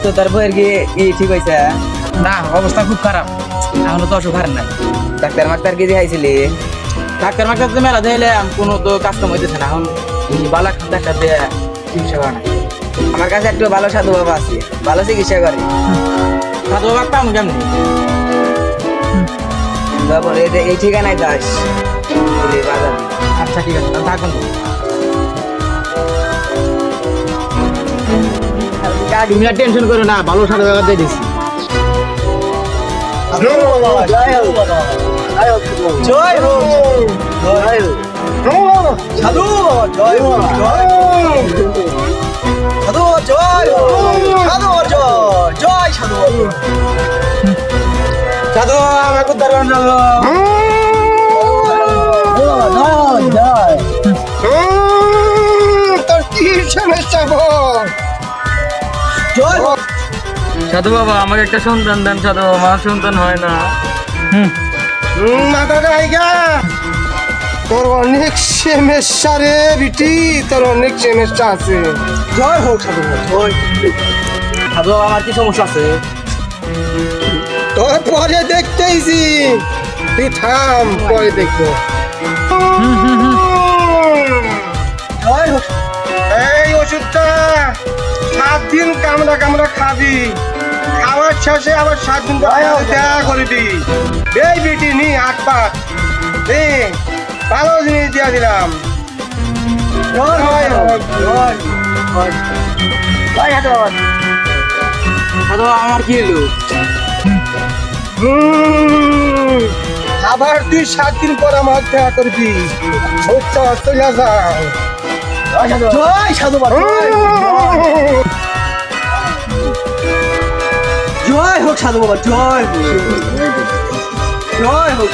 তো তার বইয়ের কি ঠিক হয়েছে? না, অবস্থা খুব খারাপ। এখনো তো অসুখ হারেন নাই। ডাক্তার মাক্তার কি দেখাইছিলি? ডাক্তার মাক্তার তো মেলা দিলাম, কোনো তো কাস্টম হইতেছে না। এখন বালা ডাক্তার দিয়ে চিকিৎসা করে না। আমার কাছে একটু ভালো সাধু বাবা আছে, ভালো চিকিৎসা করে। সাধু বাবা পাম কেমনি? বাবা এই ঠিকানায় দাস বাজার। আচ্ছা ঠিক আছে, তাহলে থাকুন। তুমি আর টেনশন করো না, ভালো সাধু বাবা দিয়ে দিচ্ছি। জয় হোক, জয় হোক সাধু, জয় হোক, জয় সাধু, জয় হোক সাধু, জয় সাধু, সাধু আমাকে উদ্ধার করেন সাধু। জয় তোর কি সমস্যা বল? জয় হোক। সাধু বাবা আমাকে একটা সন্তান দেন সাধু বাবা, আমার সন্তান হয় না। মাথা জায়গা, তোর অনেক সমস্যা রে বিটি, তোর অনেক সমস্যা আছে। জয় হোক সাধু, জয়। সাধু বাবা আমার কি সমস্যা আছে? তোর পরে দেখতেইছি, তুই থাম, পরে দেখবো। জয় হোক। এই ওষুধটা 7 দিন কামড়া কামড়া খাবি, খাওয়ার শেষে আবার 7 দিন দেখা করবি। এই বিটি নি 8 পাত, ভালো জিনিস দিয়া দিলাম। জয় হোক, জয়, জয়, জয় সাধু বাবা। সাধু বাবা আমার কি হলো? আবার তুই 7 দিন পর আমার দেখা করবি। চলে যা। জয় সাধু বাবা, জয় হোক সাধু বাবা, জয় হোক, জয় হোক।